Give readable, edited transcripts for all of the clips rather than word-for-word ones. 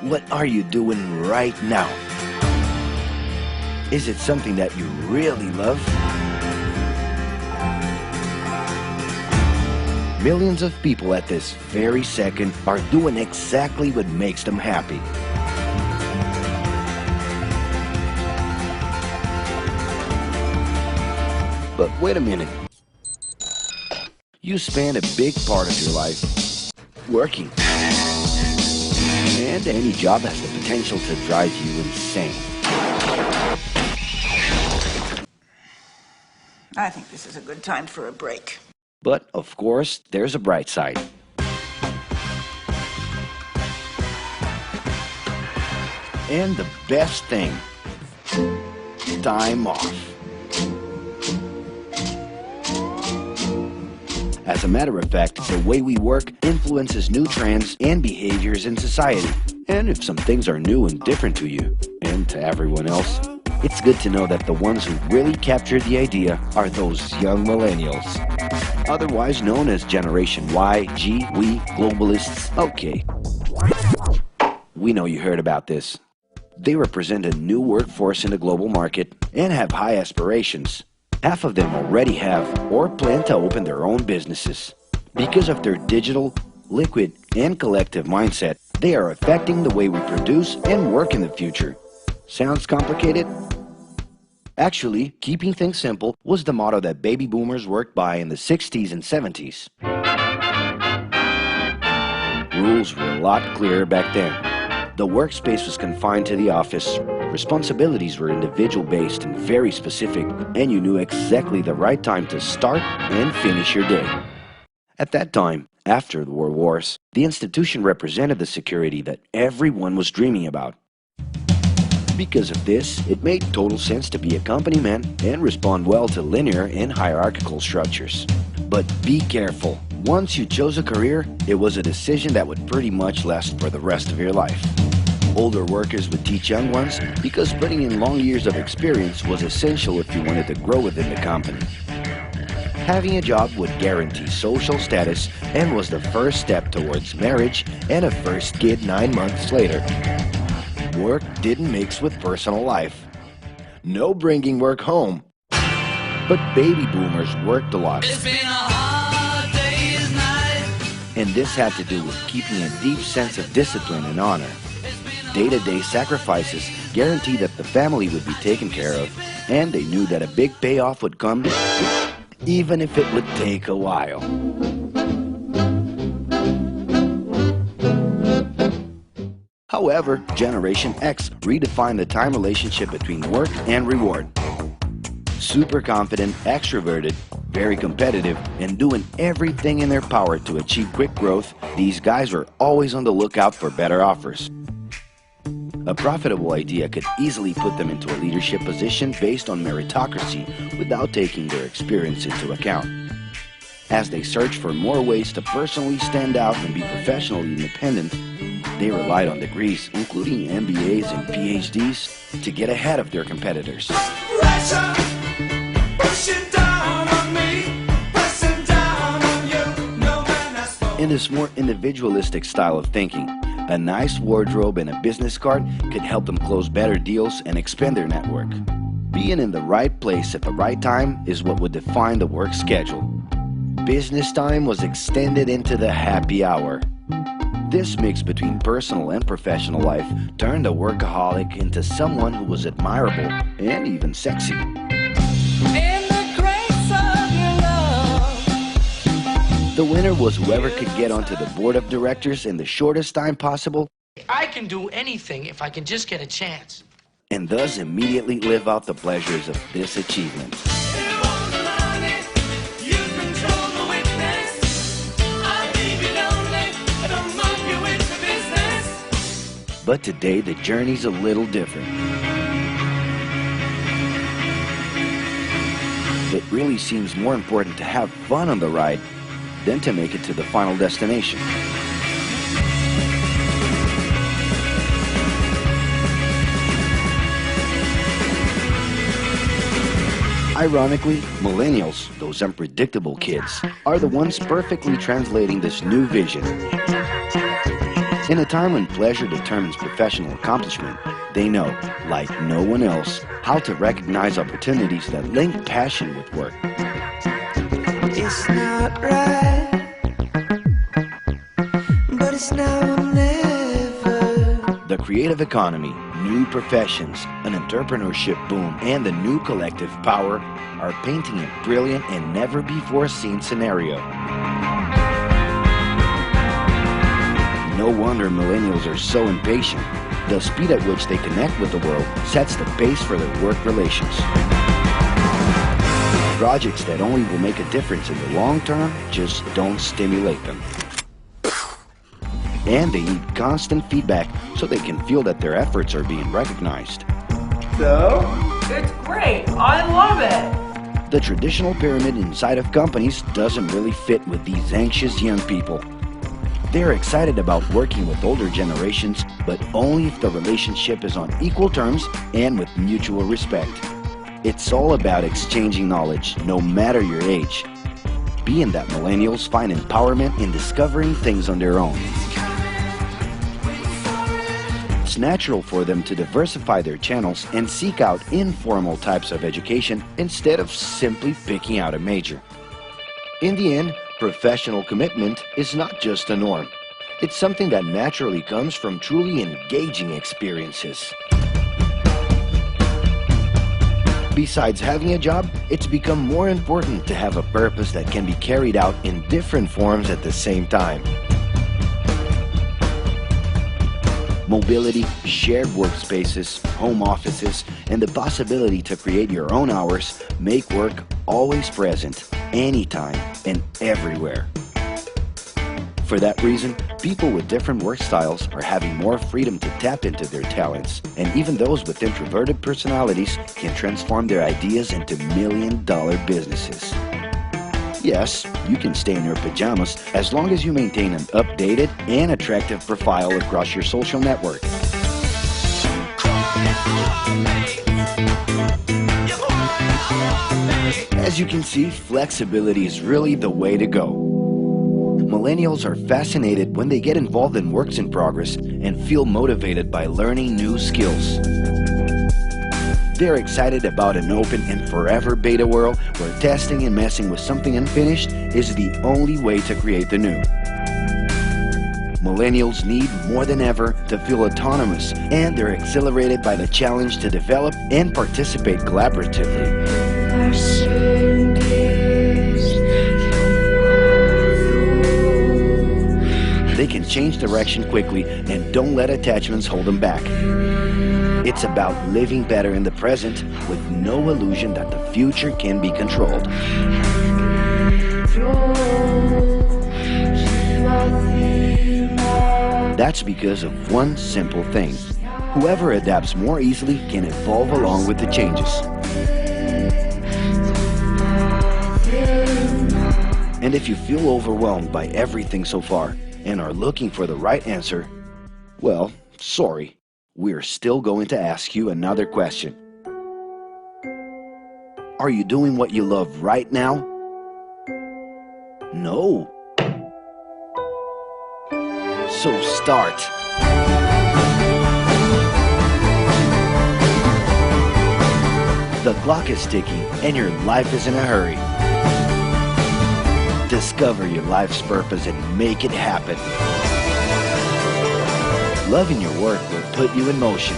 What are you doing right now? Is it something that you really love? Millions of people at this very second are doing exactly what makes them happy. But wait a minute. You spend a big part of your life working. And any job has the potential to drive you insane. I think this is a good time for a break. But, of course, there's a bright side. And the best thing, time off. As a matter of fact, the way we work influences new trends and behaviors in society. And if some things are new and different to you, and to everyone else, it's good to know that the ones who really captured the idea are those young millennials. Otherwise known as Generation Y, G, we, globalists. Okay. We know you heard about this. They represent a new workforce in the global market and have high aspirations. Half of them already have or plan to open their own businesses. Because of their digital, liquid, and collective mindset, they are affecting the way we produce and work in the future. Sounds complicated? Actually, keeping things simple was the motto that baby boomers worked by in the 60s and 70s. Rules were a lot clearer back then. The workspace was confined to the office. Responsibilities were individual-based and very specific, and you knew exactly the right time to start and finish your day. At that time, after the World Wars, the institution represented the security that everyone was dreaming about. Because of this, it made total sense to be a company man and respond well to linear and hierarchical structures. But be careful. Once you chose a career, it was a decision that would pretty much last for the rest of your life. Older workers would teach young ones because putting in long years of experience was essential if you wanted to grow within the company. Having a job would guarantee social status and was the first step towards marriage and a first kid 9 months later. Work didn't mix with personal life. No bringing work home. But baby boomers worked a lot. It's been a hard day's night. And this had to do with keeping a deep sense of discipline and honor. Day-to-day sacrifices guaranteed that the family would be taken care of, and they knew that a big payoff would come, even if it would take a while. However, Generation X redefined the time relationship between work and reward. Super confident, extroverted, very competitive, and doing everything in their power to achieve quick growth, these guys were always on the lookout for better offers. A profitable idea could easily put them into a leadership position based on meritocracy without taking their experience into account. As they searched for more ways to personally stand out and be professionally independent, they relied on degrees, including MBAs and PhDs, to get ahead of their competitors. Pressure, pushing down on me, pressing down on you. No man has spoken. In this more individualistic style of thinking, a nice wardrobe and a business card could help them close better deals and expand their network. Being in the right place at the right time is what would define the work schedule. Business time was extended into the happy hour. This mix between personal and professional life turned a workaholic into someone who was admirable and even sexy. In the grace of your love. The winner was whoever could get onto the board of directors in the shortest time possible, I can do anything if I can just get a chance. and thus immediately live out the pleasures of this achievement. But today, the journey's a little different. It really seems more important to have fun on the ride than to make it to the final destination. Ironically, millennials, those unpredictable kids, are the ones perfectly translating this new vision. In a time when pleasure determines professional accomplishment, they know, like no one else, how to recognize opportunities that link passion with work. It's not right, but it's now or never. The creative economy, new professions, an entrepreneurship boom, and the new collective power are painting a brilliant and never-before-seen scenario. No wonder millennials are so impatient. The speed at which they connect with the world sets the pace for their work relations. Projects that only will make a difference in the long term just don't stimulate them. And they need constant feedback so they can feel that their efforts are being recognized. So? It's great. I love it. The traditional pyramid inside of companies doesn't really fit with these anxious young people. They're excited about working with older generations, but only if the relationship is on equal terms and with mutual respect. It's all about exchanging knowledge, no matter your age. Being that millennials find empowerment in discovering things on their own. It's natural for them to diversify their channels and seek out informal types of education instead of simply picking out a major. In the end, professional commitment is not just a norm. It's something that naturally comes from truly engaging experiences. Besides having a job, it's become more important to have a purpose that can be carried out in different forms at the same time. Mobility, shared workspaces, home offices, and the possibility to create your own hours make work always present, anytime and everywhere. For that reason, people with different work styles are having more freedom to tap into their talents, and even those with introverted personalities can transform their ideas into million-dollar businesses. Yes, you can stay in your pajamas as long as you maintain an updated and attractive profile across your social network. As you can see, flexibility is really the way to go. Millennials are fascinated when they get involved in works in progress and feel motivated by learning new skills. They're excited about an open and forever beta world where testing and messing with something unfinished is the only way to create the new. Millennials need more than ever to feel autonomous, and they're exhilarated by the challenge to develop and participate collaboratively. They can change direction quickly and don't let attachments hold them back. It's about living better in the present with no illusion that the future can be controlled. That's because of one simple thing. Whoever adapts more easily can evolve along with the changes. And if you feel overwhelmed by everything so far and are looking for the right answer, well, sorry. We're still going to ask you another question. Are you doing what you love right now? No. So start. The clock is ticking and your life is in a hurry. Discover your life's purpose and make it happen. Loving your work will put you in motion.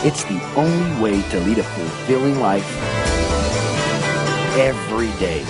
It's the only way to lead a fulfilling life every day.